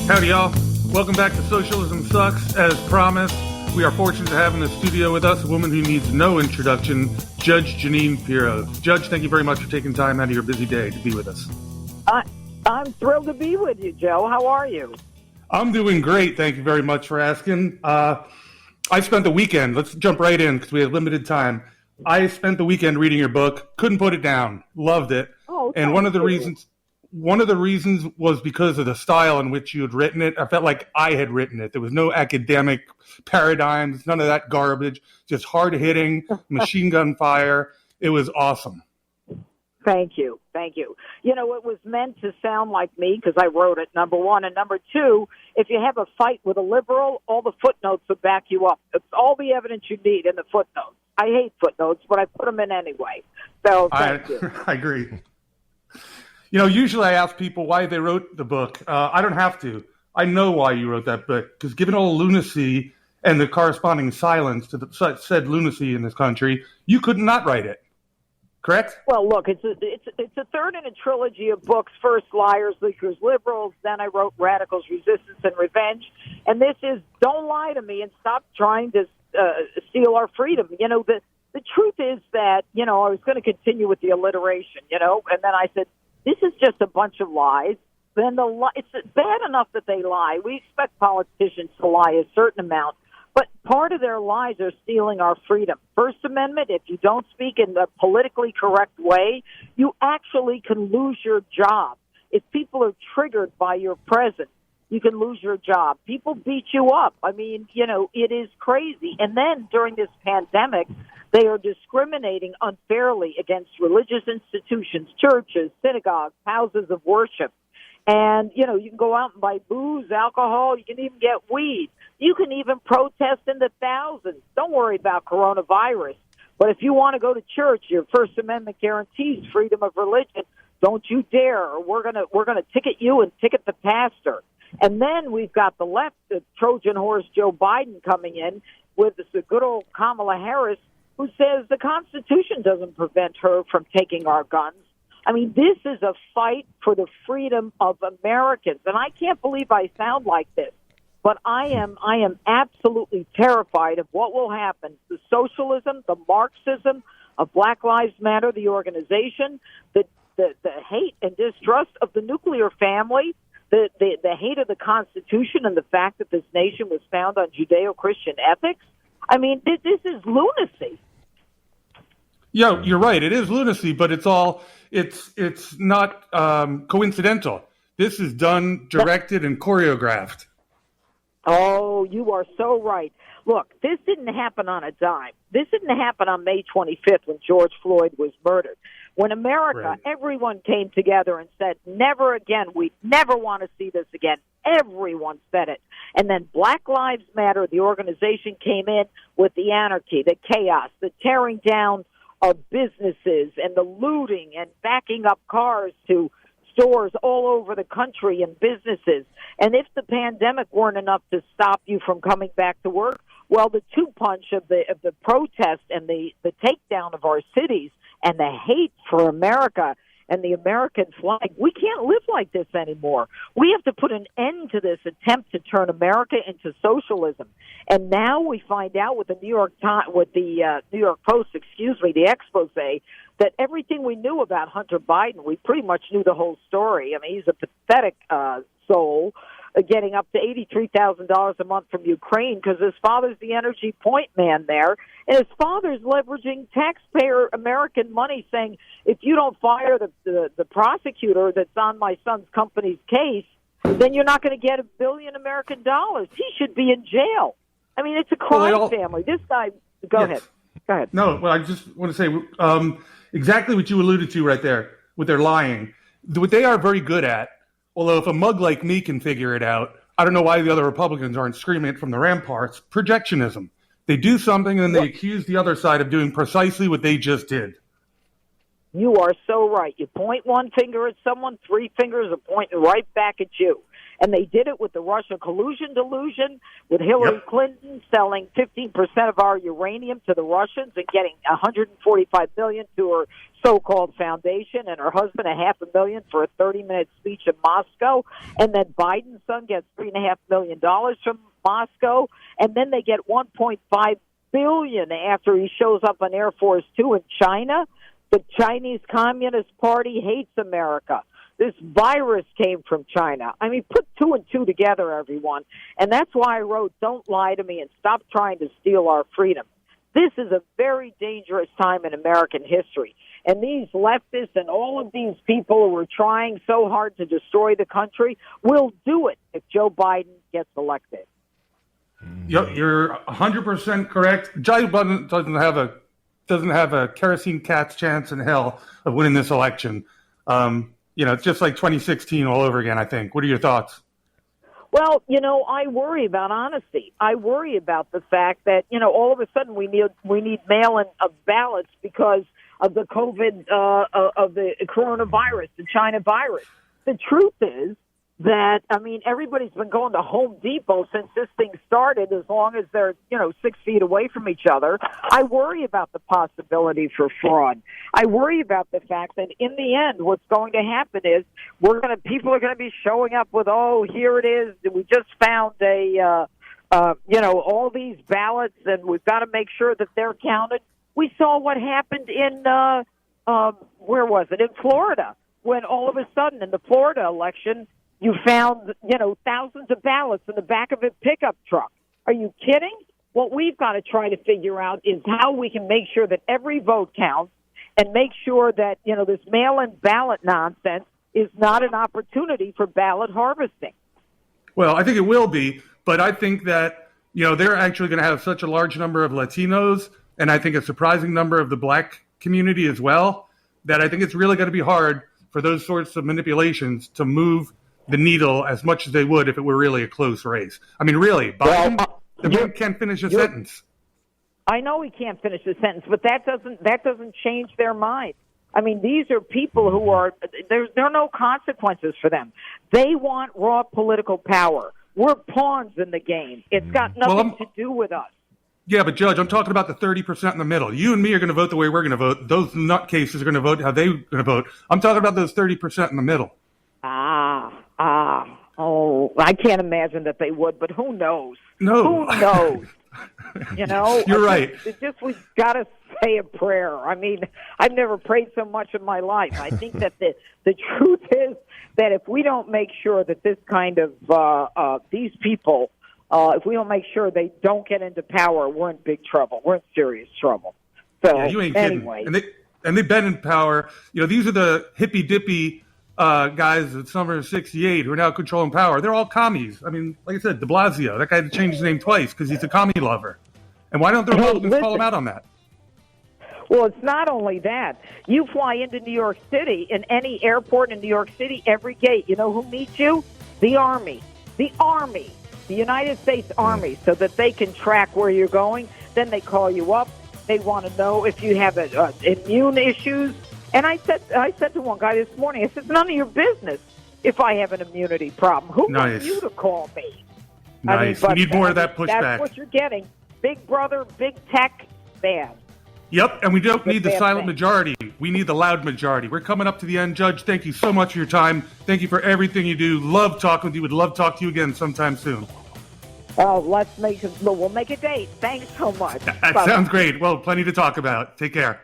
Howdy, y'all. Welcome back to Socialism Sucks. As promised, we are fortunate to have in the studio with us a woman who needs no introduction, Judge Jeanine Piro. Judge, thank you very much for taking time out of your busy day to be with us. I'm thrilled to be with you, Joe. How are you? I'm doing great. Thank you very much for asking. I spent the weekend. Let's jump right in because we have limited time. I spent the weekend reading your book. Couldn't put it down. Loved it. Oh, and one of the reasons was because of the style in which you had written it. I felt like I had written it. There was no academic paradigms, none of that garbage, just hard-hitting, machine gun fire. It was awesome. Thank you. Thank you. You know, it was meant to sound like me because I wrote it, number one. And number two, if you have a fight with a liberal, all the footnotes will back you up. It's all the evidence you need in the footnotes. I hate footnotes, but I put them in anyway. So thank you. I agree. You know, usually I ask people why they wrote the book. I don't have to. I know why you wrote that book, because given all the lunacy and the corresponding silence to the said lunacy in this country, you could not write it. Correct? Well, look, it's a third in a trilogy of books. First, Liars, Leakers, Liberals. Then I wrote Radicals, Resistance, and Revenge. And this is Don't Lie to Me and Stop Trying to Steal Our Freedom. You know, the truth is that, you know, I was going to continue with the alliteration, you know, and then I said, this is just a bunch of lies. Then it's bad enough that they lie. We expect politicians to lie a certain amount, but part of their lies are stealing our freedom. First Amendment, if you don't speak in the politically correct way, you actually can lose your job. If people are triggered by your presence, you can lose your job. People beat you up. I mean, you know, it is crazy. And then during this pandemic, they are discriminating unfairly against religious institutions, churches, synagogues, houses of worship. And, you know, you can go out and buy booze, alcohol. You can even get weed. You can even protest in the thousands. Don't worry about coronavirus. But if you want to go to church, your First Amendment guarantees freedom of religion. Don't you dare, or we're gonna ticket you and ticket the pastor. And then we've got the left, the Trojan horse Joe Biden coming in with the good old Kamala Harris, who says the Constitution doesn't prevent her from taking our guns. I mean, this is a fight for the freedom of Americans. And I can't believe I sound like this, but I am absolutely terrified of what will happen. The socialism, the Marxism of Black Lives Matter, the organization, the hate and distrust of the nuclear family, the hate of the Constitution and the fact that this nation was found on Judeo-Christian ethics. I mean, this is lunacy. Yeah, you're right. It is lunacy, but it's not coincidental. This is done, directed, and choreographed. Oh, you are so right. Look, this didn't happen on a dime. This didn't happen on May 25th when George Floyd was murdered. When America, everyone came together and said, never again, we never want to see this again. Everyone said it. And then Black Lives Matter, the organization, came in with the anarchy, the chaos, the tearing down of businesses and the looting and backing up cars to stores all over the country and businesses. And if the pandemic weren't enough to stop you from coming back to work, well, the two-punch of the protest and the takedown of our cities and the hate for America and the American flag, we can't live like this anymore. We have to put an end to this attempt to turn America into socialism. And now we find out with the New York Post, the expose, that everything we knew about Hunter Biden, we pretty much knew the whole story. I mean, he's a pathetic soul, getting up to $83,000 a month from Ukraine because his father's the energy point man there. And his father's leveraging taxpayer American money, saying, if you don't fire the prosecutor that's on my son's company's case, then you're not going to get $1 billion American dollars. He should be in jail. I mean, it's a crime family. This guy, Go ahead. No, well, I just want to say exactly what you alluded to right there with their lying. What they are very good at, although if a mug like me can figure it out, I don't know why the other Republicans aren't screaming it from the ramparts, projectionism. They do something and then they accuse the other side of doing precisely what they just did. You are so right. You point one finger at someone, three fingers are pointing right back at you. And they did it with the Russia collusion delusion, with Hillary Clinton selling 15% of our uranium to the Russians and getting $145 million to her so-called foundation, and her husband $500,000 for a 30-minute speech in Moscow. And then Biden's son gets $3.5 million from Moscow, and then they get $1.5 billion after he shows up on Air Force Two in China. The Chinese Communist Party hates America. This virus came from China. I mean, put two and two together, everyone. And that's why I wrote, "Don't lie to me and stop trying to steal our freedom." This is a very dangerous time in American history. And these leftists and all of these people who are trying so hard to destroy the country will do it if Joe Biden gets elected. Yep, you're 100% correct. Joe Biden doesn't have a kerosene cat's chance in hell of winning this election. It's just like 2016 all over again, I think. What are your thoughts? Well, I worry about honesty. I worry about the fact that, all of a sudden we need mail-in ballots because of the COVID, of the coronavirus, the China virus. The truth is that, everybody's been going to Home Depot since this thing started, as long as they're, 6 feet away from each other. I worry about the possibility for fraud. I worry about the fact that in the end, what's going to happen is people are going to be showing up with, here it is. We just found all these ballots, and we've got to make sure that they're counted. We saw what happened in, where was it? In Florida, when all of a sudden in the Florida election, you found, thousands of ballots in the back of a pickup truck. Are you kidding? What we've got to try to figure out is how we can make sure that every vote counts and make sure that, this mail-in ballot nonsense is not an opportunity for ballot harvesting. Well, I think it will be, but I think that, they're actually going to have such a large number of Latinos, and I think a surprising number of the black community as well, that I think it's really going to be hard for those sorts of manipulations to move the needle as much as they would if it were really a close race. I mean, really, Biden, the man can't finish a sentence. I know he can't finish a sentence, but that doesn't change their mind. I mean, these are people who there are no consequences for them. They want raw political power. We're pawns in the game. It's got nothing to do with us. Yeah, but Judge, I'm talking about the 30% in the middle. You and me are going to vote the way we're going to vote. Those nutcases are going to vote how they're going to vote. I'm talking about those 30% in the middle. I can't imagine that they would, but who knows? No. Who knows? You're right. We've got to say a prayer. I mean, I've never prayed so much in my life. I think that the truth is that if we don't make sure that this kind of, these people, if we don't make sure they don't get into power, we're in big trouble. We're in serious trouble. So, yeah, you ain't anyway. kidding. And they've been in power. These are the hippy-dippy guys at summer of 68 who are now controlling power. They're all commies. I mean, like I said, de Blasio, that guy had to change his name twice because he's a commie lover. And why don't the Republicans call him out on that? Well, it's not only that. You fly into New York City, in any airport in New York City, every gate, you know who meets you? The Army. The Army. The United States Army, so that they can track where you're going. Then they call you up. They want to know if you have immune issues. And I said to one guy this morning, I said, none of your business if I have an immunity problem. Who wants you to call me? Nice. We need more of that pushback. That's what you're getting. Big brother, big tech, bad. Yep, and we don't need the silent majority. We need the loud majority. We're coming up to the end. Judge, thank you so much for your time. Thank you for everything you do. Love talking with you. Would love to talk to you again sometime soon. Oh, we'll make a date. Thanks so much. That sounds great. Well, plenty to talk about. Take care.